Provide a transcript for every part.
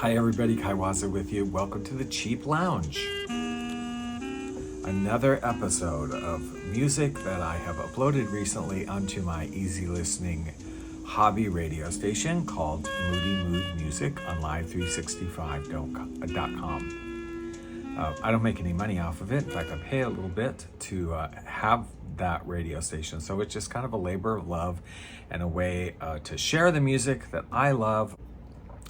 Hi everybody, Kaiwaza with you. Welcome to the Cheap Lounge. Another episode of music that I have uploaded recently onto my easy listening hobby radio station called Moody Mood Music on live365.com. I don't make any money off of it. In fact, I pay a little bit to have that radio station. So it's just kind of a labor of love and a way to share the music that I love.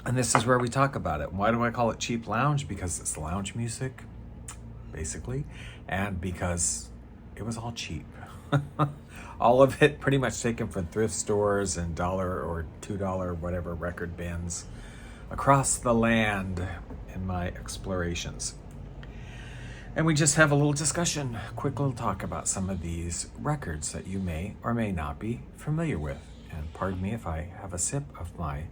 And this is where we talk about it. Why do I call it Cheap Lounge? Because it's lounge music, basically, and because it was all cheap. All of it pretty much taken from thrift stores and $1 or $2 whatever record bins across the land in my explorations. And we just have a little discussion, quick little talk about some of these records that you may or may not be familiar with. And pardon me if I have a sip of my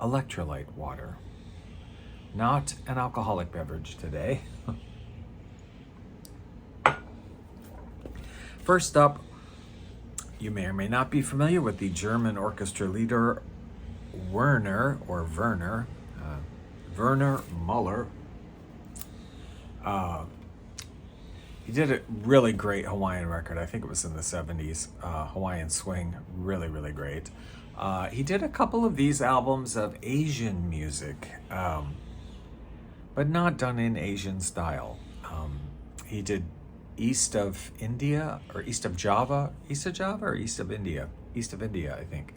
electrolyte water. Not an alcoholic beverage today. First up, you may or may not be familiar with the German orchestra leader Werner Muller. He did a really great Hawaiian record. I think it was in the 70s. Hawaiian swing, really, really great. He did a couple of these albums of Asian music, but not done in Asian style. He did East of India, or East of Java, I think.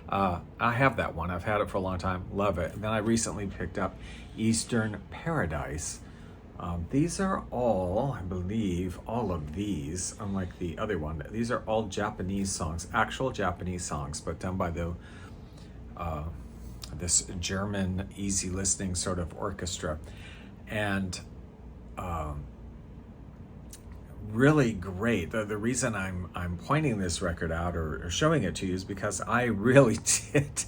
I have that one. I've had it for a long time. Love it. And then I recently picked up Eastern Paradise. These are all, I believe, all of these, unlike the other one, these are all Japanese songs, actual Japanese songs, but done by the this German easy listening sort of orchestra. And really great. The reason I'm pointing this record out or showing it to you is because I really did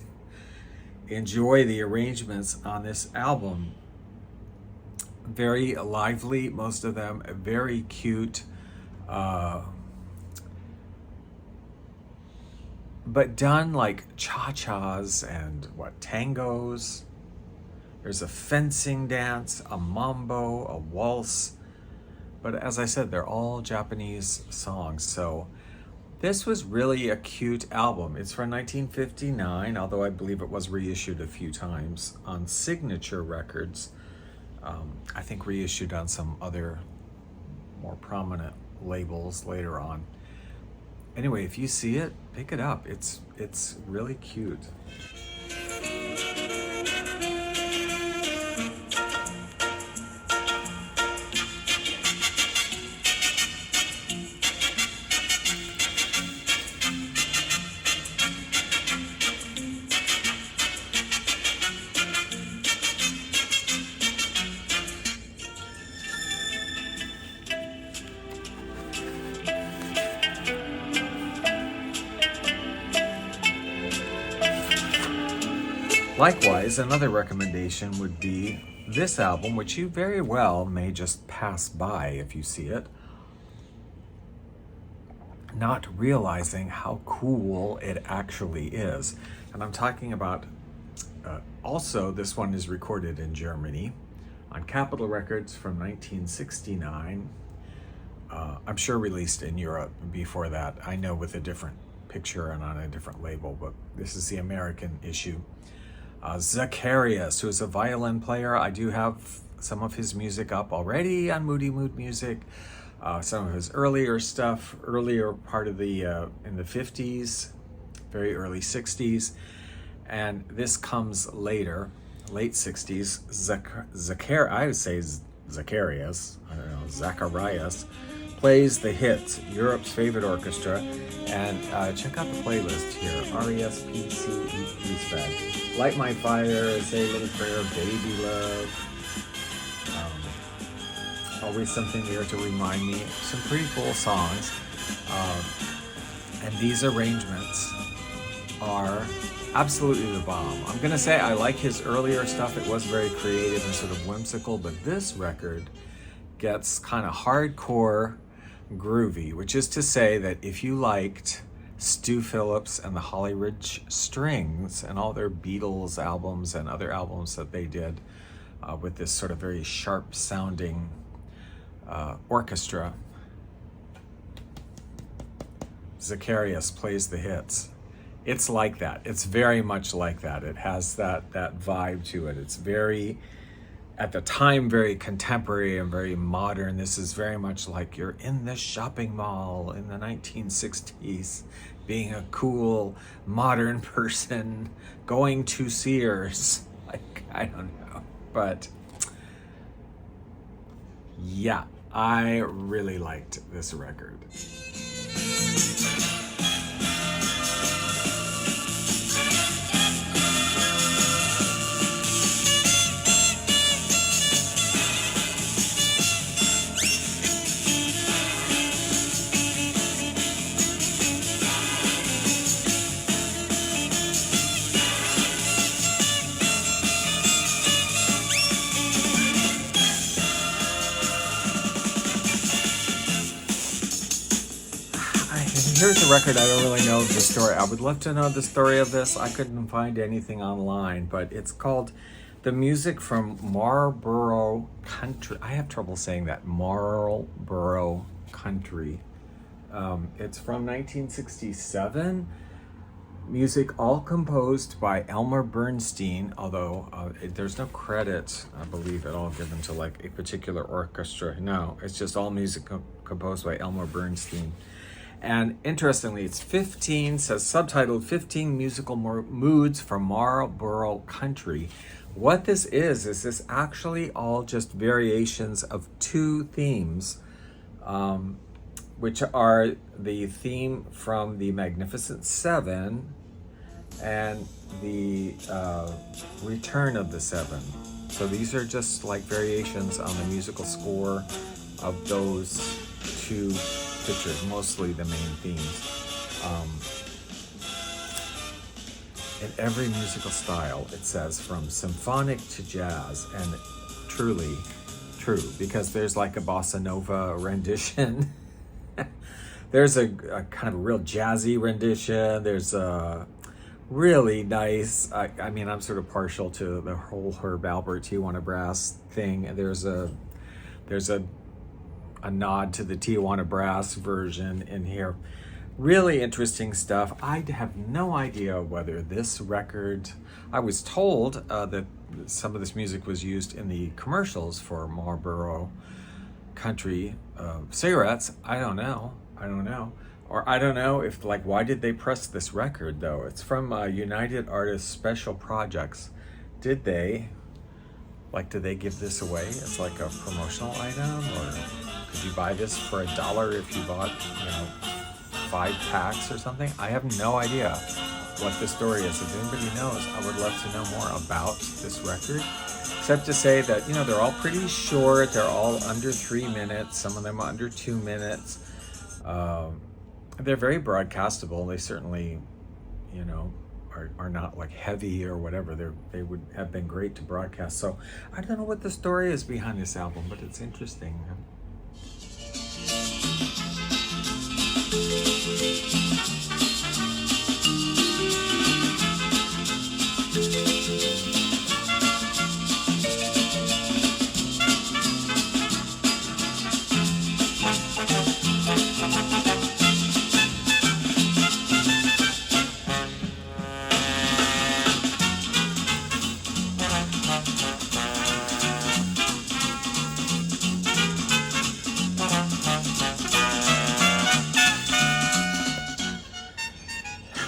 enjoy the arrangements on this album. Very lively, most of them, very cute, but done like cha-chas and tangos. There's a fencing dance, a mambo, a waltz, but as I said, they're all Japanese songs. So this was really a cute album. It's from 1959, although I believe it was reissued a few times on Signature Records. I think reissued on some other more prominent labels later on. Anyway, if you see it, pick it up. It's really cute. Likewise, another recommendation would be this album, which you very well may just pass by if you see it, not realizing how cool it actually is. And I'm talking about, also, this one is recorded in Germany on Capitol Records from 1969. I'm sure released in Europe before that. I know with a different picture and on a different label, but this is the American issue. Zacharias, who is a violin player. I do have some of his music up already on Moody Mood Music. Some of his earlier stuff, earlier part of the, in the 50s, very early 60s. And this comes later, late 60s. I would say Zacharias, I don't know, Zacharias, plays the hits, Europe's Favorite Orchestra. And check out the playlist here, RESPCE. Light My Fire, Say a Little Prayer, Baby Love. Always Something There to Remind Me. Some pretty cool songs. And these arrangements are absolutely the bomb. I'm gonna say I like his earlier stuff. It was very creative and sort of whimsical, but this record gets kind of hardcore groovy, which is to say that if you liked Stu Phillips and the Holly Ridge Strings and all their Beatles albums and other albums that they did with this sort of very sharp sounding orchestra. Zacharias plays the hits. It's like that. It's very much like that. It has that vibe to it. It's very, at the time, very contemporary and very modern. This is very much like you're in the shopping mall in the 1960s, being a cool, modern person, going to Sears. Like, I don't know. But yeah, I really liked this record. Here's a record I don't really know the story. I would love to know the story of this. I couldn't find anything online, but it's called The Music from Marlboro Country. I have trouble saying that. Marlboro Country. It's from 1967. Music all composed by Elmer Bernstein, although there's no credit, I believe, at all given to like a particular orchestra. No, it's just all music composed by Elmer Bernstein. And interestingly, it's 15, says subtitled 15 Musical Moods from Marlboro Country. What this is this actually all just variations of two themes, which are the theme from the Magnificent Seven and the Return of the Seven. So these are just like variations on the musical score of those two pictures, mostly the main themes. In every musical style, it says, from symphonic to jazz, and truly true, because there's like a bossa nova rendition. There's a kind of real jazzy rendition. There's a really nice, I mean, I'm sort of partial to the whole Herb Alpert Tijuana Brass thing. There's a nod to the Tijuana Brass version in here. Really interesting stuff. I have no idea whether this record, I was told that some of this music was used in the commercials for Marlboro Country cigarettes. I don't know. Or I don't know if, like, why did they press this record though? It's from United Artists Special Projects. Did they give this away as like a promotional item, or could you buy this for $1 if you bought, 5 packs or something? I have no idea what the story is. If anybody knows, I would love to know more about this record. Except to say that, they're all pretty short. They're all under 3 minutes. Some of them under 2 minutes. They're very broadcastable. They certainly, are not like heavy or whatever. They would have been great to broadcast. So I don't know what the story is behind this album, but it's interesting.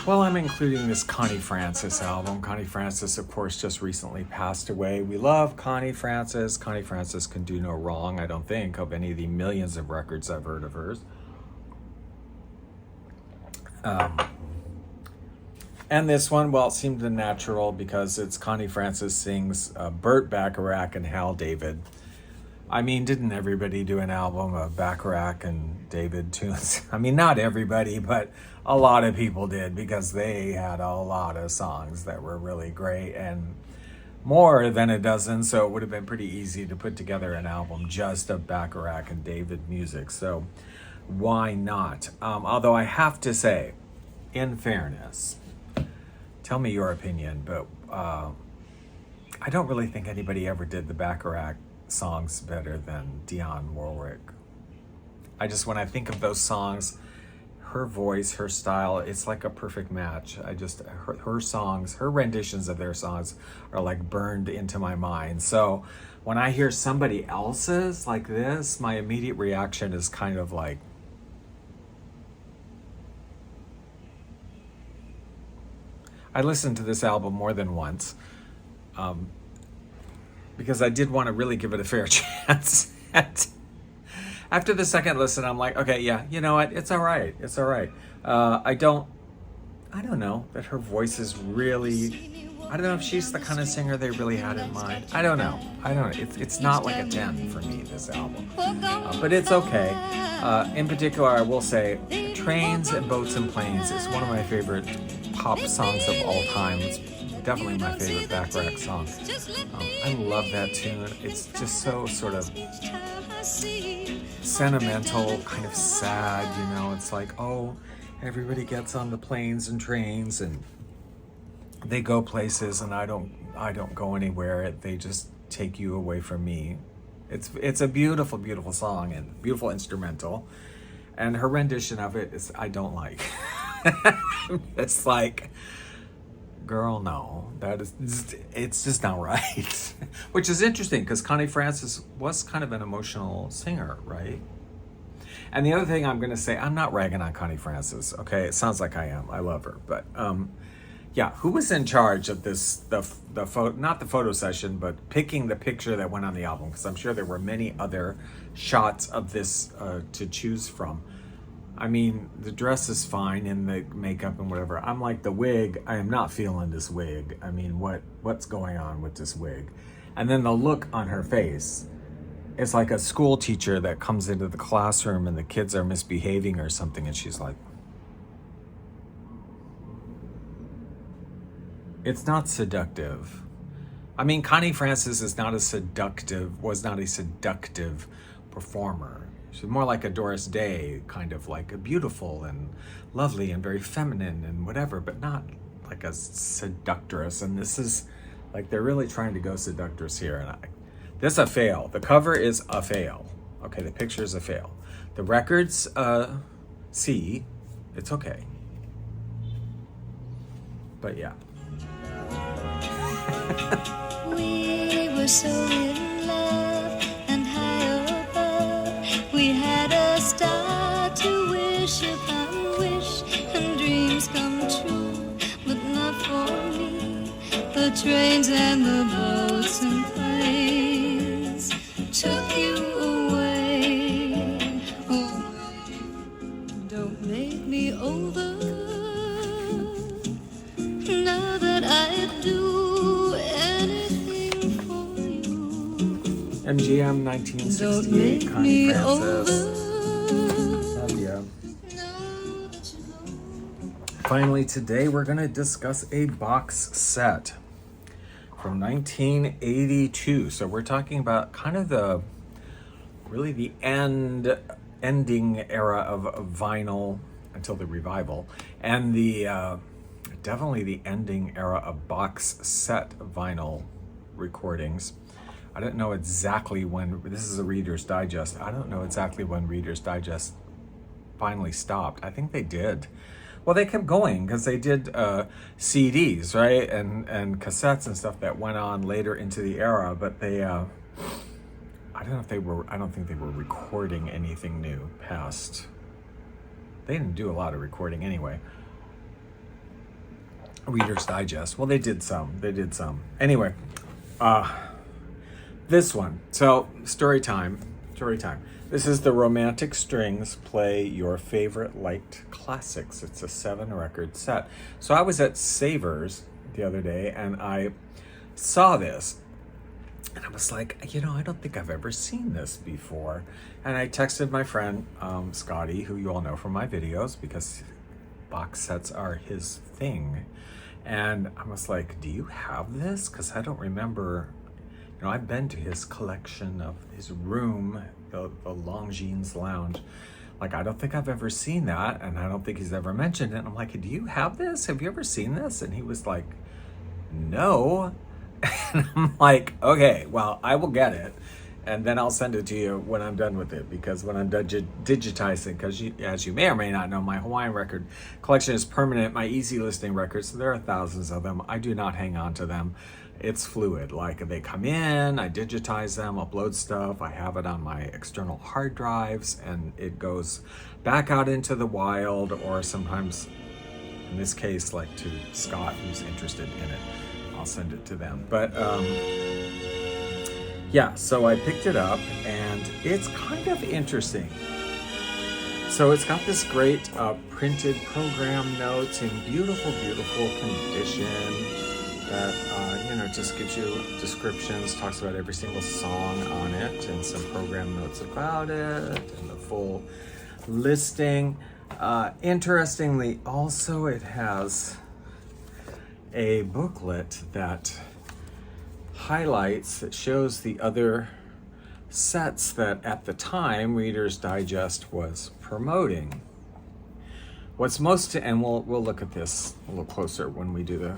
Well, I'm including this Connie Francis album. Connie Francis, of course, just recently passed away. We love Connie Francis. Connie Francis can do no wrong, I don't think, of any of the millions of records I've heard of hers. And this one, well, it seemed natural because it's Connie Francis sings Burt Bacharach and Hal David. I mean, didn't everybody do an album of Bacharach and David tunes? I mean, not everybody, but a lot of people did, because they had a lot of songs that were really great, and more than a dozen, so it would have been pretty easy to put together an album just of Bacharach and David music, so why not? Although I have to say, in fairness, tell me your opinion, but I don't really think anybody ever did the Bacharach songs better than Dionne Warwick. When I think of those songs, her voice, her style, it's like a perfect match. Her songs, her renditions of their songs are like burned into my mind. So when I hear somebody else's like this, my immediate reaction is kind of like, I listened to this album more than once because I did want to really give it a fair chance. After the second listen, I'm like, okay, yeah, you know what? It's all right. It's all right. I don't know that her voice is really, I don't know if she's the kind of singer they really had in mind. I don't know. It's not like a 10 for me, this album. But it's okay. In particular, I will say, Trains and Boats and Planes is one of my favorite pop songs of all time. It's definitely my favorite Bacharach song. I love that tune. It's just so sort of sentimental, kind of sad, you know. It's like, oh, everybody gets on the planes and trains and they go places, and I don't go anywhere. They just take you away from me. It's a beautiful, beautiful song and beautiful instrumental. And her rendition of it is, I don't like. It's like, girl, no, it's just not right. Which is interesting because Connie Francis was kind of an emotional singer, right? And the other thing I'm going to say, I'm not ragging on Connie Francis, okay? It sounds like I am. I love her. But yeah, who was in charge of this, not the photo session, but picking the picture that went on the album? Because I'm sure there were many other shots of this to choose from. I mean, the dress is fine and the makeup and whatever. I'm like, the wig, I am not feeling this wig. I mean, what's going on with this wig? And then the look on her face, it's like a school teacher that comes into the classroom and the kids are misbehaving or something, and she's like, it's not seductive. I mean, Connie Francis was not a seductive performer. She's more like a Doris Day, kind of like a beautiful and lovely and very feminine and whatever, but not like a seductress. And this is like, they're really trying to go seductress here. And this is a fail. The cover is a fail. Okay, the picture is a fail. The records, C, it's okay. But yeah. We were so in love and high above. We had a star to wish upon wish, and dreams come true, but not for me. The trains and the boats and planes took you away. Oh, don't make me over now that I do anything for you. MGM 1968, Connie Francis. Oh, yeah. Finally, today we're going to discuss a box set from 1982. So we're talking about kind of the ending era of vinyl until the revival, and the definitely the ending era of box set vinyl recordings. I don't know exactly when, this is a Reader's Digest. I don't know exactly when Reader's Digest finally stopped. I think they did. Well, they kept going because they did CDs, right? And cassettes and stuff that went on later into the era, but they, I don't think they were recording anything new past. They didn't do a lot of recording anyway. Reader's Digest. Well, they did some. Anyway, this one. So, story time. This is the Romantic Strings Play Your Favorite Light Classics. It's a 7-record set. So I was at Savers the other day and I saw this and I was like, I don't think I've ever seen this before. And I texted my friend, Scotty, who you all know from my videos because box sets are his thing. And I was like, do you have this? Because I don't remember. I've been to his collection of his room, the Longines Lounge, Like, I don't think I've ever seen that, and I don't think he's ever mentioned it. And I'm like, do you have this? Have you ever seen this? And he was like, no. And I'm like, okay, well, I will get it, and then I'll send it to you when I'm done with it, because when I'm done digitizing, because as you may or may not know, my Hawaiian record collection is permanent, my easy listening records, so there are thousands of them. I do not hang on to them. It's fluid. Like, they come in, I digitize them, upload stuff, I have it on my external hard drives, and it goes back out into the wild, or sometimes, in this case, like to Scott, who's interested in it, I'll send it to them. But yeah, so I picked it up, and it's kind of interesting. So it's got this great printed program notes in beautiful, beautiful condition that just gives you descriptions, talks about every single song on it, and some program notes about it, and the full listing. Interestingly, also it has a booklet that highlights, that shows the other sets that at the time Reader's Digest was promoting. What's most, and we'll look at this a little closer when we do the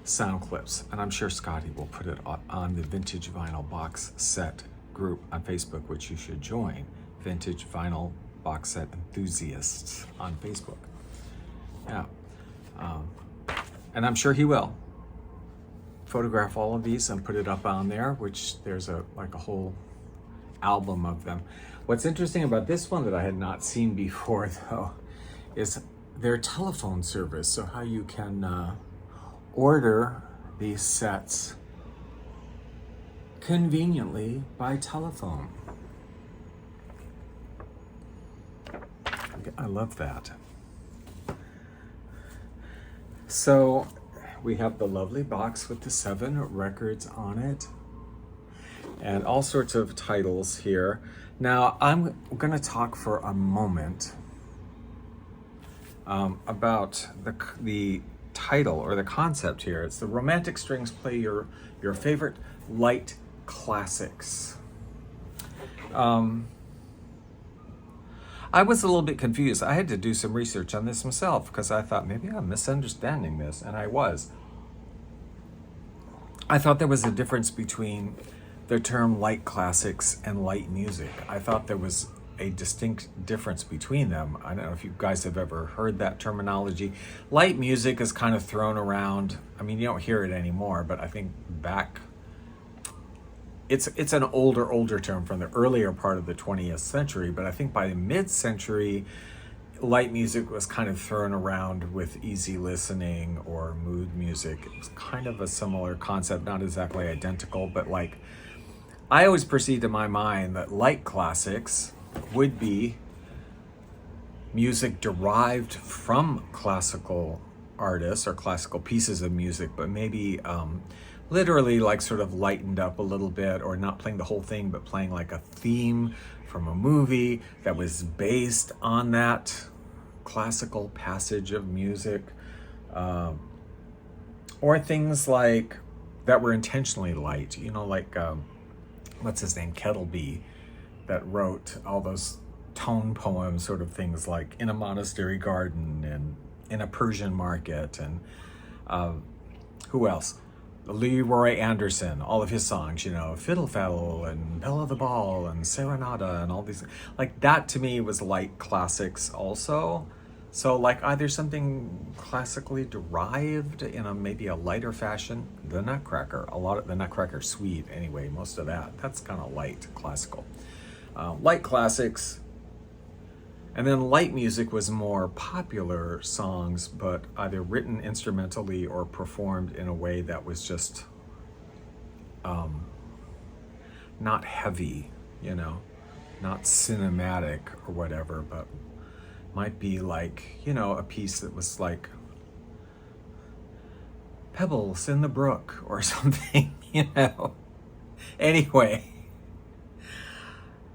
sound clips, and I'm sure Scotty will put it on the Vintage Vinyl Box Set group on Facebook, which you should join, Vintage Vinyl Box Set Enthusiasts on Facebook. Yeah, and I'm sure he will photograph all of these and put it up on there, which there's a whole album of them. What's interesting about this one that I had not seen before, though, is their telephone service. So how you can order these sets conveniently by telephone. I love that. So we have the lovely box with the 7 records on it and all sorts of titles here. Now I'm going to talk for a moment about the title or the concept here. It's the Romantic Strings Play Your Favorite Light Classics. I was a little bit confused. I had to do some research on this myself because I thought maybe I'm misunderstanding this, and I was. I thought there was a difference between the term light classics and light music. I thought there was a distinct difference between them. I don't know if you guys have ever heard that terminology. Light music is kind of thrown around. I mean, you don't hear it anymore, but I think back, it's an older term from the earlier part of the 20th century, but I think by the mid-century, light music was kind of thrown around with easy listening or mood music. It was kind of a similar concept, not exactly identical, but like, I always perceived in my mind that light classics would be music derived from classical artists or classical pieces of music, but maybe literally like sort of lightened up a little bit, or not playing the whole thing, but playing like a theme from a movie that was based on that classical passage of music, or things like that were intentionally light, like what's his name, Kettleby, that wrote all those tone poems, sort of things like In a Monastery Garden and In a Persian Market, and who else? Leroy Anderson, all of his songs, Fiddle Faddle and Belle of the Ball and Serenada and all these, like that to me was light classics also. So like either something classically derived in maybe a lighter fashion. The Nutcracker, a lot of the Nutcracker Suite anyway, most of that's kind of light classical. Light classics, and then light music was more popular songs, but either written instrumentally or performed in a way that was just not heavy, not cinematic or whatever, but might be like, a piece that was like Pebbles in the Brook or something, Anyway.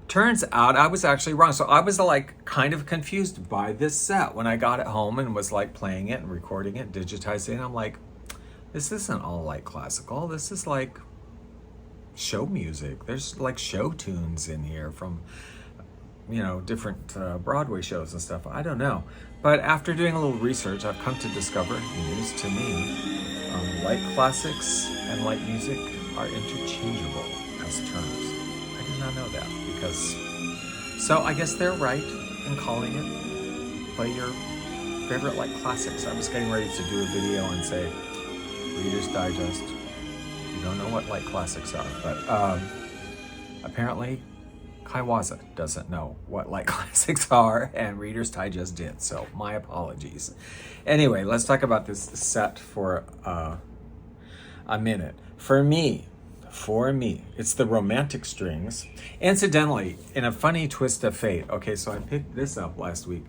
Turns out I was actually wrong. So I was like kind of confused by this set when I got it home and was like playing it and recording it, digitizing it. I'm like, this isn't all like classical. This is like show music. There's like show tunes in here from different Broadway shows and stuff. I don't know. But after doing a little research, I've come to discover, news to me, light classics and light music are interchangeable as terms. I did not know that so I guess they're right in calling it play your favorite light classics. I was getting ready to do a video and say, Reader's Digest, you don't know what light classics are, but apparently Kaiwaza doesn't know what light classics are, and Reader's Digest did, so my apologies. Anyway, let's talk about this set for a minute. For me, it's the romantic strings. Incidentally, in a funny twist of fate, okay, so I picked this up last week.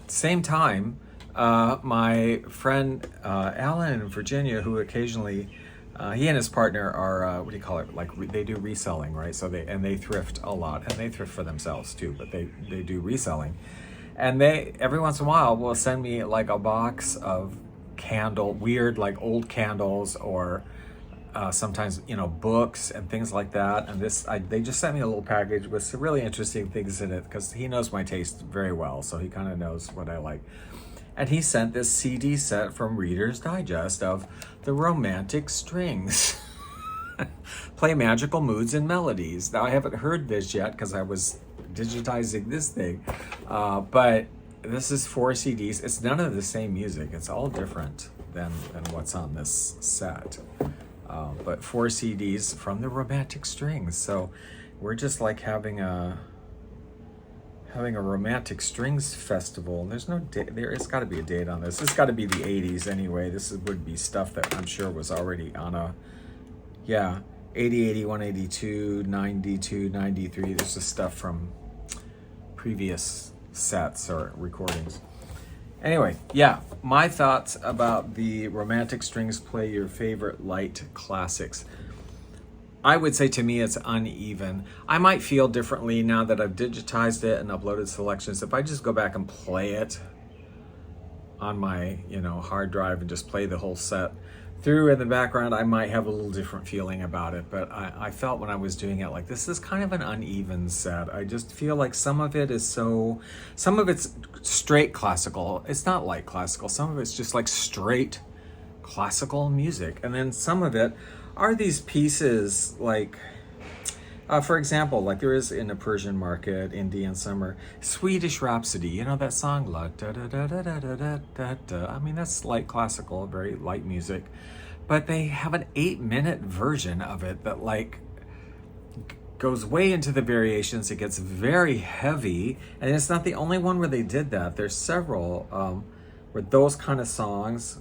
Same time, my friend Alan in Virginia, who occasionally, he and his partner are, they do reselling, right? So they thrift a lot, and they thrift for themselves too, but they do reselling. And they, every once in a while, will send me like a box of weird like old candles, or sometimes, books and things like that. And they just sent me a little package with some really interesting things in it, because he knows my taste very well, so he kind of knows what I like. And he sent this CD set from Reader's Digest of the romantic strings. Play magical moods and melodies. Now, I haven't heard this yet because I was digitizing this thing, but this is 4 CDs. It's none of the same music. It's all different than what's on this set. But 4 CDs from the romantic strings. So we're just like having a romantic strings festival. And there's no date. There's got to be a date on this. It's got to be the 80s anyway. Would be stuff that I'm sure was already on 80, 81, 82, 92, 93. There's just stuff from previous sets or recordings. Anyway, my thoughts about the romantic strings play your favorite light classics. I would say, to me, it's uneven. I might feel differently now that I've digitized it and uploaded selections. If I just go back and play it on my, hard drive and just play the whole set through in the background, I might have a little different feeling about it. But I felt when I was doing it, like, this is kind of an uneven set. I just feel like some of it's straight classical. It's not light classical. Some of it's just like straight classical music. And then some of it are these pieces like, for example, like there is in a Persian Market, Indian Summer, Swedish Rhapsody, that song, la da da da da da da da da. I mean, that's light classical, very light music, but they have an 8-minute version of it that like goes way into the variations. It gets very heavy, and it's not the only one where they did that. There's several with those kind of songs.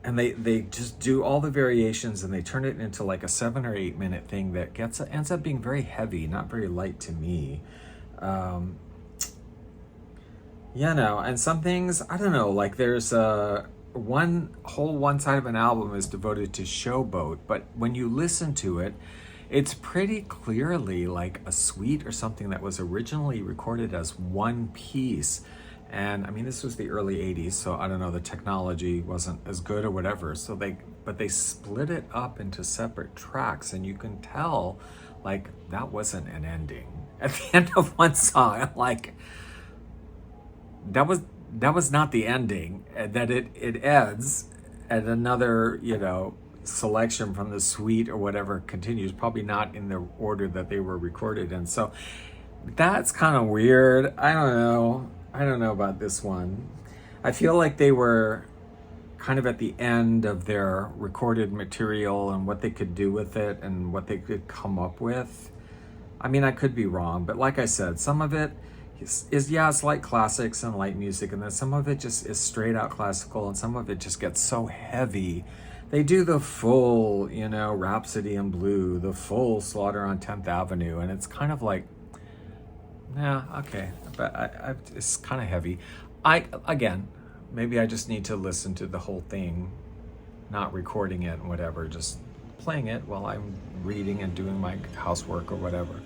And they just do all the variations, and they turn it into like a 7 or 8 minute thing that ends up being very heavy, not very light to me. And some things, I don't know, like there's one side of an album is devoted to Showboat, but when you listen to it, it's pretty clearly like a suite or something that was originally recorded as one piece. And I mean, this was the early 80s, so I don't know, the technology wasn't as good or whatever. So they split it up into separate tracks, and you can tell like that wasn't an ending. At the end of one song, I'm like, that was not the ending, and that it ends, and another, selection from the suite or whatever continues, probably not in the order that they were recorded in. So that's kind of weird. I don't know about this one. I feel like they were kind of at the end of their recorded material and what they could do with it and what they could come up with. I mean, I could be wrong, but like I said, some of it is it's like classics and light music, and then some of it just is straight out classical, and some of it just gets so heavy. They do the full, Rhapsody in Blue, the full Slaughter on 10th Avenue, and it's kind of like, yeah, okay, but it's kind of heavy. Maybe I just need to listen to the whole thing, not recording it and whatever, just playing it while I'm reading and doing my housework or whatever.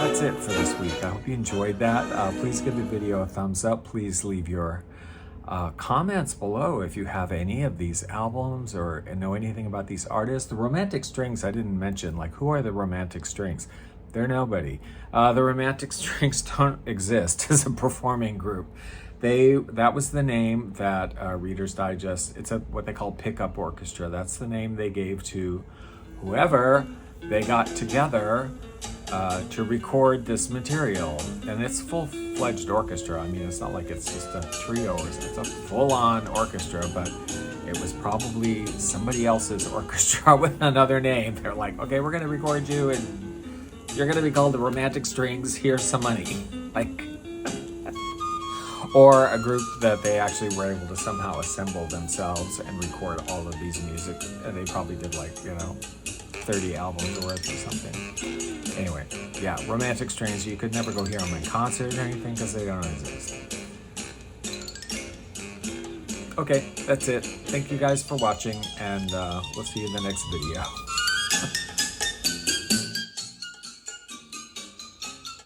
that's it for this week. I hope you enjoyed that. Please give the video a thumbs up. Please leave your comments below if you have any of these albums or know anything about these artists. The Romantic Strings I didn't mention. Like, who are the Romantic Strings? They're nobody. The Romantic Strings don't exist as a performing group. That was the name that Reader's Digest, it's what they call pickup orchestra. That's the name they gave to whoever they got together to record this material. And it's full-fledged orchestra. I mean, it's not like it's just a trio, it's a full-on orchestra, but it was probably somebody else's orchestra with another name. They're like, okay, we're gonna record you and you're gonna be called the Romantic Strings, here's some money. Like, or a group that they actually were able to somehow assemble themselves and record all of these music. And they probably did, like, 30 albums worth or something. Anyway, yeah, Romantic Strings, you could never go hear them in concert or anything because they don't exist. Okay, that's it. Thank you guys for watching, and we'll see you in the next video.